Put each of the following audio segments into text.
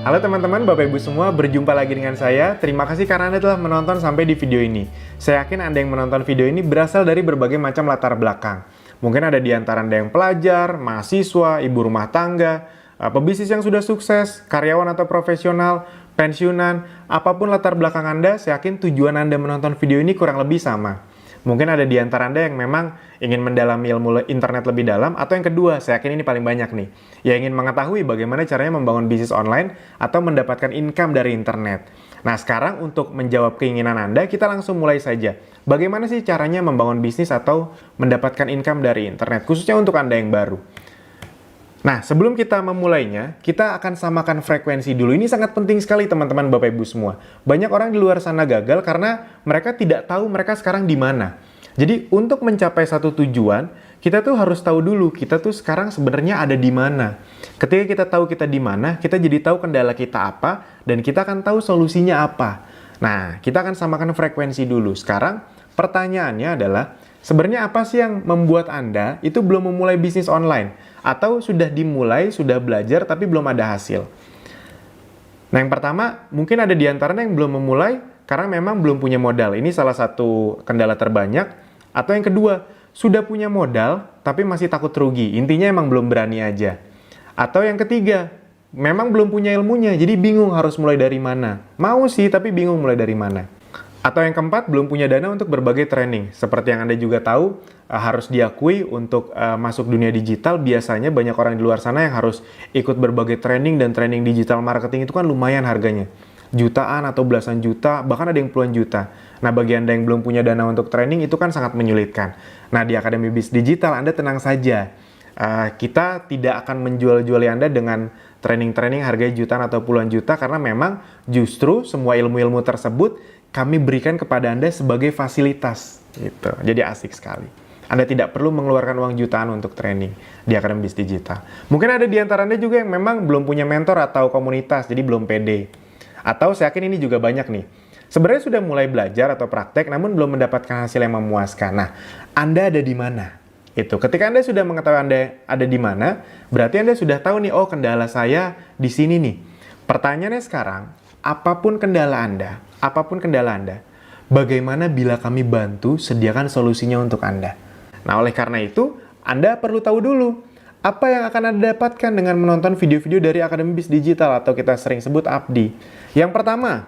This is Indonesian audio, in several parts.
Halo teman-teman, Bapak Ibu semua, berjumpa lagi dengan saya. Terima kasih karena Anda telah menonton sampai di video ini. Saya yakin Anda yang menonton video ini berasal dari berbagai macam latar belakang. Mungkin ada di antara Anda yang pelajar, mahasiswa, ibu rumah tangga, pebisnis yang sudah sukses, karyawan atau profesional, pensiunan, apapun latar belakang Anda, saya yakin tujuan Anda menonton video ini kurang lebih sama. Mungkin ada di antara Anda yang memang ingin mendalami ilmu internet lebih dalam, atau yang kedua, saya yakin ini paling banyak nih, yang ingin mengetahui bagaimana caranya membangun bisnis online atau mendapatkan income dari internet. Nah, sekarang untuk menjawab keinginan Anda, kita langsung mulai saja. Bagaimana sih caranya membangun bisnis atau mendapatkan income dari internet, khususnya untuk Anda yang baru? Nah, sebelum kita memulainya, kita akan samakan frekuensi dulu. Ini sangat penting sekali teman-teman Bapak Ibu semua. Banyak orang di luar sana gagal karena mereka tidak tahu mereka sekarang di mana. Jadi, untuk mencapai satu tujuan, kita tuh harus tahu dulu kita tuh sekarang sebenarnya ada di mana. Ketika kita tahu kita di mana, kita jadi tahu kendala kita apa, dan kita akan tahu solusinya apa. Nah, kita akan samakan frekuensi dulu. Sekarang, pertanyaannya adalah, sebenarnya apa sih yang membuat Anda itu belum memulai bisnis online? Atau sudah dimulai, sudah belajar, tapi belum ada hasil? Nah, yang pertama, mungkin ada di antaranya yang belum memulai karena memang belum punya modal. Ini salah satu kendala terbanyak. Atau yang kedua, sudah punya modal, tapi masih takut rugi. Intinya emang belum berani aja. Atau yang ketiga, memang belum punya ilmunya, jadi bingung harus mulai dari mana. Mau sih, tapi bingung mulai dari mana. Atau yang keempat, belum punya dana untuk berbagai training. Seperti yang Anda juga tahu, harus diakui untuk masuk dunia digital, biasanya banyak orang di luar sana yang harus ikut berbagai training, dan training digital marketing itu kan lumayan harganya. Jutaan atau belasan juta, bahkan ada yang puluhan juta. Nah, bagi Anda yang belum punya dana untuk training, itu kan sangat menyulitkan. Nah, di Akademi Bisnis Digital, Anda tenang saja. Kita tidak akan menjual-juali Anda dengan training-training harganya jutaan atau puluhan juta, karena memang justru semua ilmu-ilmu tersebut kami berikan kepada Anda sebagai fasilitas, gitu. Jadi asik sekali. Anda tidak perlu mengeluarkan uang jutaan untuk training di Akademi Bisnis Digital. Mungkin ada di antara Anda juga yang memang belum punya mentor atau komunitas, jadi belum pede. Atau saya yakin ini juga banyak nih. Sebenarnya sudah mulai belajar atau praktek, namun belum mendapatkan hasil yang memuaskan. Nah, Anda ada di mana? Itu. Ketika Anda sudah mengetahui Anda ada di mana, berarti Anda sudah tahu nih, oh kendala saya di sini nih. Pertanyaannya sekarang, apapun kendala Anda, bagaimana bila kami bantu sediakan solusinya untuk Anda? Nah, oleh karena itu, Anda perlu tahu dulu apa yang akan Anda dapatkan dengan menonton video-video dari Akademi Bisnis Digital atau kita sering sebut ABDI. Yang pertama,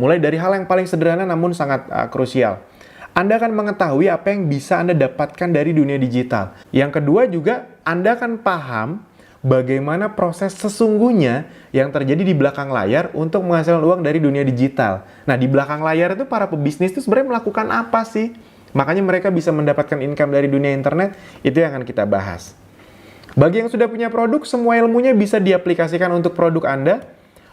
mulai dari hal yang paling sederhana namun sangat krusial. Anda akan mengetahui apa yang bisa Anda dapatkan dari dunia digital. Yang kedua juga, Anda akan paham bagaimana proses sesungguhnya yang terjadi di belakang layar untuk menghasilkan uang dari dunia digital. Nah, di belakang layar itu para pebisnis itu sebenarnya melakukan apa sih? Makanya mereka bisa mendapatkan income dari dunia internet, itu yang akan kita bahas. Bagi yang sudah punya produk, semua ilmunya bisa diaplikasikan untuk produk Anda.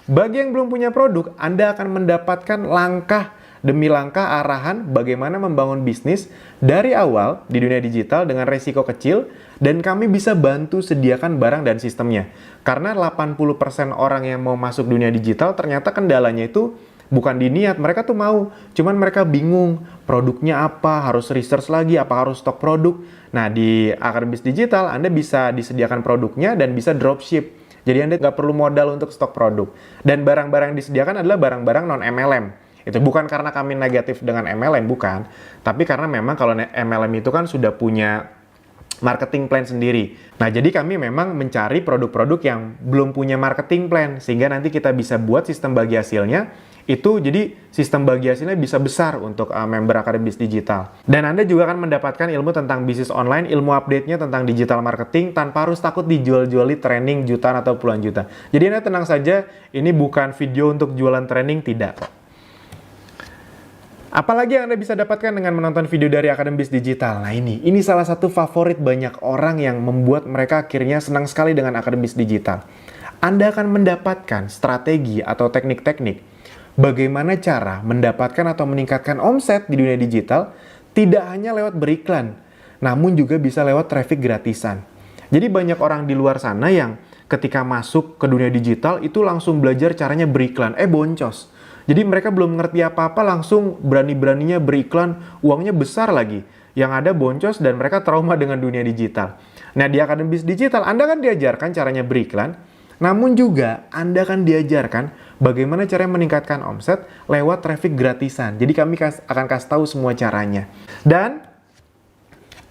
Bagi yang belum punya produk, Anda akan mendapatkan langkah demi langkah arahan bagaimana membangun bisnis dari awal di dunia digital dengan resiko kecil, dan kami bisa bantu sediakan barang dan sistemnya. Karena 80% orang yang mau masuk dunia digital ternyata kendalanya itu bukan di niat, mereka tuh mau, cuman mereka bingung produknya apa, harus research lagi, apa harus stok produk. Nah, di Akademi Bisnis Digital Anda bisa disediakan produknya dan bisa dropship. Jadi Anda nggak perlu modal untuk stok produk. Dan barang-barang yang disediakan adalah barang-barang non-MLM. Itu bukan karena kami negatif dengan MLM, bukan. Tapi karena memang kalau MLM itu kan sudah punya marketing plan sendiri. Nah, jadi kami memang mencari produk-produk yang belum punya marketing plan, sehingga nanti kita bisa buat sistem bagi hasilnya. Itu jadi sistem bagi hasilnya bisa besar untuk member Akademi Bisnis Digital. Dan Anda juga akan mendapatkan ilmu tentang bisnis online, ilmu update-nya tentang digital marketing, tanpa harus takut dijual-juali training jutaan atau puluhan juta. Jadi Anda tenang saja, ini bukan video untuk jualan training, tidak. Apalagi yang Anda bisa dapatkan dengan menonton video dari Akademi Bisnis Digital. Nah, ini salah satu favorit banyak orang yang membuat mereka akhirnya senang sekali dengan Akademi Bisnis Digital. Anda akan mendapatkan strategi atau teknik-teknik bagaimana cara mendapatkan atau meningkatkan omset di dunia digital, tidak hanya lewat beriklan, namun juga bisa lewat traffic gratisan. Jadi banyak orang di luar sana yang ketika masuk ke dunia digital itu langsung belajar caranya beriklan, boncos. Jadi mereka belum ngerti apa-apa, langsung berani-beraninya beriklan, uangnya besar lagi. Yang ada boncos dan mereka trauma dengan dunia digital. Nah, di Akademi Bisnis Digital Anda kan diajarkan caranya beriklan, Namun juga Anda akan diajarkan bagaimana cara meningkatkan omset lewat traffic gratisan. Jadi kami akan kasih tahu semua caranya. Dan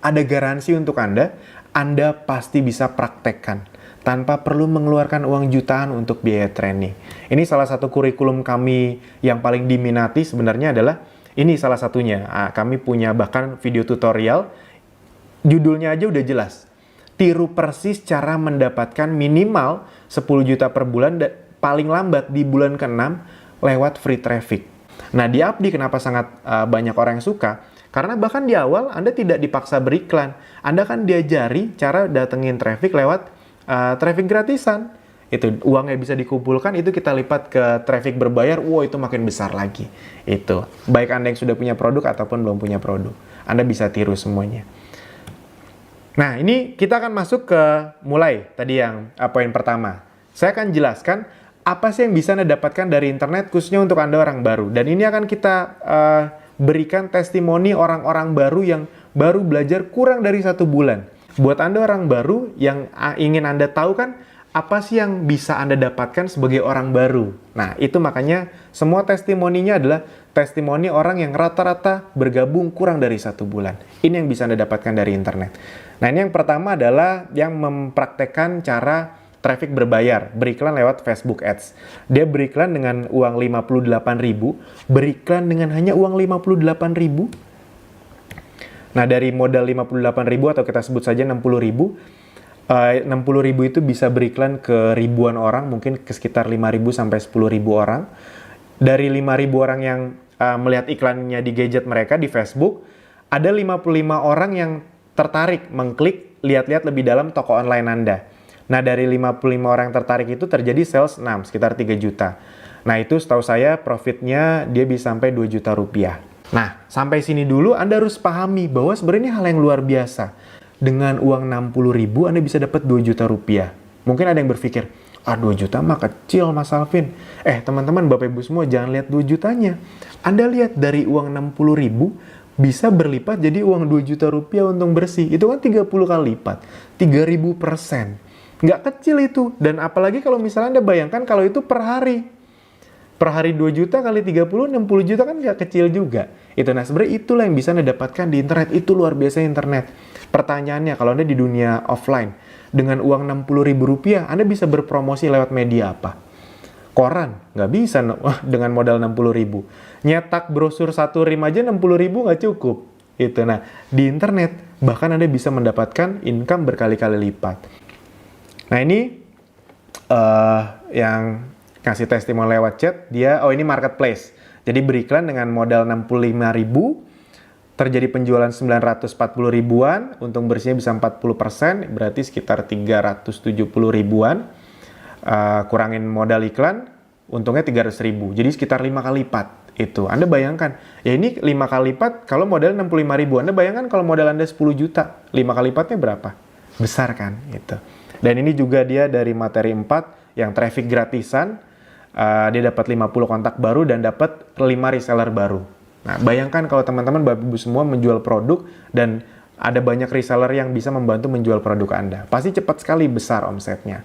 ada garansi untuk Anda pasti bisa praktekkan tanpa perlu mengeluarkan uang jutaan untuk biaya training. Ini salah satu kurikulum kami yang paling diminati sebenarnya adalah ini salah satunya. Kami punya bahkan video tutorial, judulnya aja udah jelas. Tiru persis cara mendapatkan minimal 10 juta per bulan paling lambat di bulan ke-6 lewat free traffic. Nah, di Abdi kenapa sangat banyak orang yang suka? Karena bahkan di awal Anda tidak dipaksa beriklan. Anda kan diajari cara datengin traffic lewat traffic gratisan. Itu uangnya bisa dikumpulkan, itu kita lipat ke traffic berbayar, itu makin besar lagi. Itu baik Anda yang sudah punya produk ataupun belum punya produk, Anda bisa tiru semuanya. Nah, ini kita akan masuk ke mulai tadi yang poin pertama. Saya akan jelaskan apa sih yang bisa Anda dapatkan dari internet khususnya untuk Anda orang baru. Dan ini akan kita berikan testimoni orang-orang baru yang baru belajar kurang dari 1 bulan. Buat Anda orang baru yang ingin Anda tahu kan, apa sih yang bisa Anda dapatkan sebagai orang baru? Nah, itu makanya semua testimoninya adalah testimoni orang yang rata-rata bergabung kurang dari 1 bulan. Ini yang bisa Anda dapatkan dari internet. Nah, ini yang pertama adalah yang mempraktekkan cara traffic berbayar, beriklan lewat Facebook Ads. Dia beriklan dengan uang 58.000, beriklan dengan hanya uang 58.000. Nah, dari modal 58.000 atau kita sebut saja 60.000, 60.000 itu bisa beriklan ke ribuan orang, mungkin ke sekitar 5.000 sampai 10.000 orang. Dari 5.000 orang yang melihat iklannya di gadget mereka di Facebook, ada 55 orang yang tertarik mengklik lihat-lihat lebih dalam toko online Anda. Nah, dari 55 orang yang tertarik itu terjadi sales 6, sekitar 3 juta. Nah, itu setahu saya profitnya dia bisa sampai 2 juta rupiah. Nah, sampai sini dulu Anda harus pahami bahwa sebenarnya ini hal yang luar biasa. Dengan uang 60.000 Anda bisa dapat 2 juta rupiah. Mungkin ada yang berpikir, 2 juta mah kecil Mas Alvin. Teman-teman, Bapak Ibu semua jangan lihat 2 jutanya. Anda lihat dari uang 60.000 bisa berlipat jadi uang 2 juta rupiah untung bersih. Itu kan 30 kali lipat. 3.000%. Nggak kecil itu. Dan apalagi kalau misalnya Anda bayangkan kalau itu per hari. Per hari 2 juta kali 30, 60 juta kan nggak kecil juga. Itu, nah sebenarnya itulah yang bisa Anda dapatkan di internet. Itu luar biasa internet. Pertanyaannya, kalau Anda di dunia offline, dengan uang 60.000 rupiah, Anda bisa berpromosi lewat media apa? Koran? Nggak bisa dengan modal 60.000. Nyetak brosur 1 rim aja 60.000 nggak cukup. Itu, nah di internet, bahkan Anda bisa mendapatkan income berkali-kali lipat. Nah ini yang kasih testimoni lewat chat, dia, ini marketplace. Jadi beriklan dengan modal 65.000, terjadi penjualan 940 ribuan, untung bersihnya bisa 40%, berarti sekitar 370 ribuan. Kurangin modal iklan, untungnya 300 ribu, jadi sekitar 5 kali lipat. Itu, Anda bayangkan, ya ini 5 kali lipat, kalau modal 65 ribu, Anda bayangkan kalau modal Anda 10 juta, 5 kali lipatnya berapa? Besar kan? Itu. Dan ini juga dia dari materi 4, yang traffic gratisan, dia dapat 50 kontak baru dan dapat 5 reseller baru. Nah, bayangkan kalau teman-teman Bapak Ibu semua menjual produk dan ada banyak reseller yang bisa membantu menjual produk Anda. Pasti cepat sekali besar omsetnya.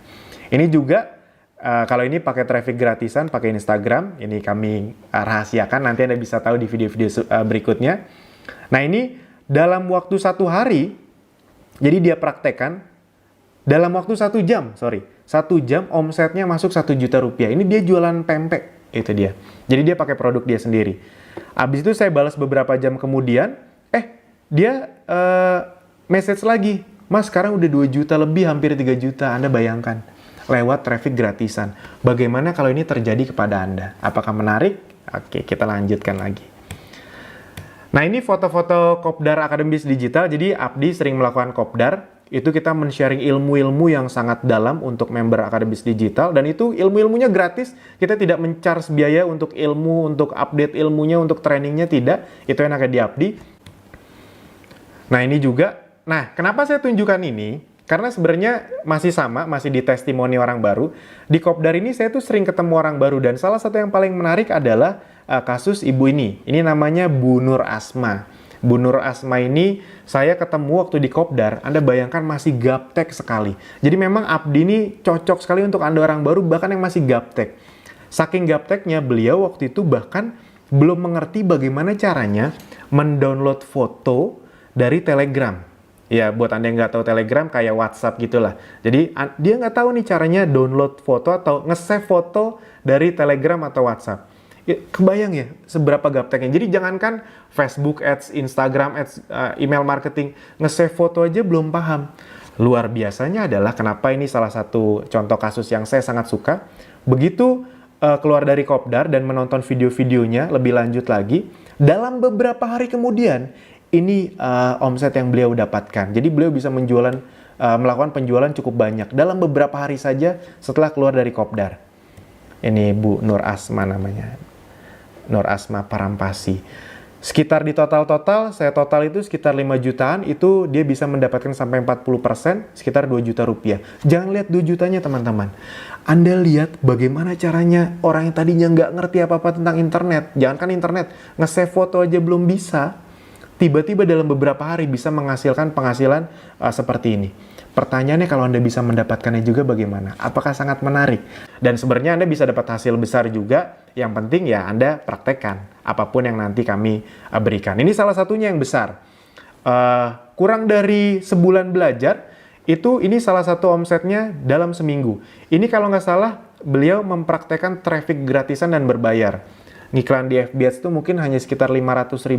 Ini juga, kalau ini pakai traffic gratisan, pakai Instagram, ini kami rahasiakan, nanti Anda bisa tahu di video-video berikutnya. Nah, ini dalam waktu 1 hari, jadi dia praktekkan, dalam waktu 1 jam, 1 jam omsetnya masuk 1 juta rupiah. Ini dia jualan pempek, itu dia. Jadi dia pakai produk dia sendiri. Abis itu saya balas beberapa jam kemudian, dia message lagi, Mas sekarang udah 2 juta lebih, hampir 3 juta, Anda bayangkan. Lewat traffic gratisan. Bagaimana kalau ini terjadi kepada Anda? Apakah menarik? Oke, kita lanjutkan lagi. Nah ini foto-foto Kopdar Akademis Digital, jadi Abdi sering melakukan Kopdar. Itu kita men-sharing ilmu-ilmu yang sangat dalam untuk member Akademis Digital, dan itu ilmu-ilmunya gratis. Kita tidak men-charge biaya untuk ilmu, untuk update ilmunya, untuk trainingnya, tidak. Itu yang akan di Abdi. Nah ini juga, kenapa saya tunjukkan ini? Karena sebenarnya masih sama, masih di testimoni orang baru. Di Kopdar ini saya tuh sering ketemu orang baru, dan salah satu yang paling menarik adalah kasus ibu ini. Ini namanya Bu Nur Asma. Bu Nur Asma ini saya ketemu waktu di Kopdar, Anda bayangkan masih gaptek sekali. Jadi memang Abdi ini cocok sekali untuk Anda orang baru bahkan yang masih gaptek. Saking gapteknya beliau waktu itu bahkan belum mengerti bagaimana caranya mendownload foto dari Telegram. Ya, buat Anda yang nggak tahu Telegram kayak WhatsApp gitulah. Jadi dia nggak tahu nih caranya download foto atau nge-save foto dari Telegram atau WhatsApp. Ya, kebayang ya seberapa gapteknya. Jadi jangankan Facebook Ads, Instagram Ads, email marketing, nge-save foto aja belum paham. Luar biasanya adalah kenapa ini salah satu contoh kasus yang saya sangat suka. Begitu keluar dari Kopdar dan menonton video-videonya lebih lanjut lagi, dalam beberapa hari kemudian ini omset yang beliau dapatkan. Jadi beliau bisa melakukan penjualan cukup banyak dalam beberapa hari saja setelah keluar dari Kopdar. Ini Bu Nur Asma namanya. Nur Asma Parampasi. Sekitar di total saya total itu sekitar 5 jutaan, itu dia bisa mendapatkan sampai 40%, sekitar 2 juta rupiah. Jangan lihat 2 jutanya teman-teman. Anda lihat bagaimana caranya orang yang tadinya nggak ngerti apa-apa tentang internet. Jangankan internet, nge-save foto aja belum bisa. Tiba-tiba dalam beberapa hari bisa menghasilkan penghasilan seperti ini. Pertanyaannya kalau Anda bisa mendapatkannya juga bagaimana? Apakah sangat menarik? Dan sebenarnya Anda bisa dapat hasil besar juga. Yang penting ya Anda praktekkan apapun yang nanti kami berikan. Ini salah satunya yang besar. Kurang dari sebulan belajar, ini salah satu omsetnya dalam seminggu. Ini kalau nggak salah beliau mempraktekkan traffic gratisan dan berbayar. Ngiklan di FB Ads itu mungkin hanya sekitar Rp500.000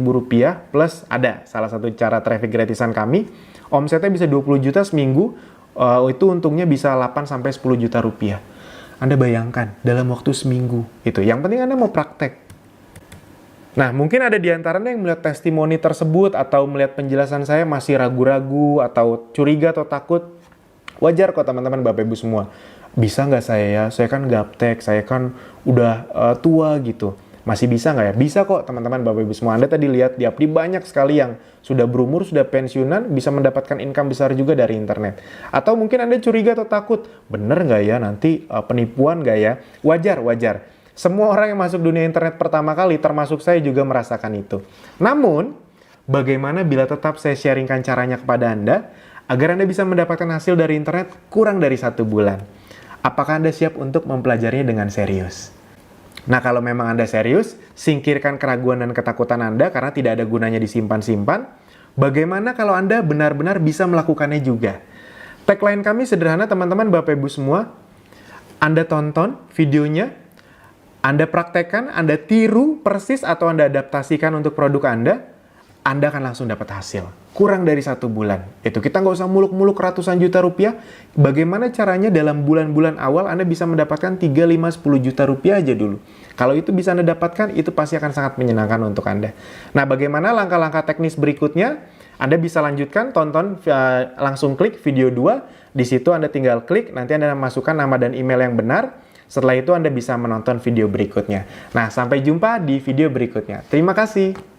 plus ada salah satu cara traffic gratisan kami. Omsetnya bisa 20 juta seminggu, itu untungnya bisa 8-10 juta rupiah. Anda bayangkan dalam waktu seminggu itu. Yang penting Anda mau praktek. Nah, mungkin ada di antara Anda yang melihat testimoni tersebut atau melihat penjelasan saya masih ragu-ragu atau curiga atau takut. Wajar kok teman-teman Bapak Ibu semua. Bisa nggak saya ya? Saya kan gaptek, saya kan udah tua gitu. Masih bisa nggak ya? Bisa kok teman-teman Bapak Ibu semua. Anda tadi lihat di Abdi banyak sekali yang sudah berumur, sudah pensiunan, bisa mendapatkan income besar juga dari internet. Atau mungkin Anda curiga atau takut, bener nggak ya nanti penipuan nggak ya? Wajar. Semua orang yang masuk dunia internet pertama kali, termasuk saya juga merasakan itu. Namun, bagaimana bila tetap saya sharingkan caranya kepada Anda, agar Anda bisa mendapatkan hasil dari internet kurang dari 1 bulan? Apakah Anda siap untuk mempelajarinya dengan serius? Nah, kalau memang Anda serius, singkirkan keraguan dan ketakutan Anda karena tidak ada gunanya disimpan-simpan. Bagaimana kalau Anda benar-benar bisa melakukannya juga? Tagline kami sederhana teman-teman Bapak Ibu semua. Anda tonton videonya, Anda praktekkan, Anda tiru persis atau Anda adaptasikan untuk produk Anda akan langsung dapat hasil. Kurang dari 1 bulan. Itu kita nggak usah muluk-muluk ratusan juta rupiah. Bagaimana caranya dalam bulan-bulan awal Anda bisa mendapatkan 3, 5, 10 juta rupiah aja dulu. Kalau itu bisa Anda dapatkan, itu pasti akan sangat menyenangkan untuk Anda. Nah, bagaimana langkah-langkah teknis berikutnya? Anda bisa lanjutkan, tonton, langsung klik video 2. Di situ Anda tinggal klik, nanti Anda masukkan nama dan email yang benar. Setelah itu Anda bisa menonton video berikutnya. Nah, sampai jumpa di video berikutnya. Terima kasih.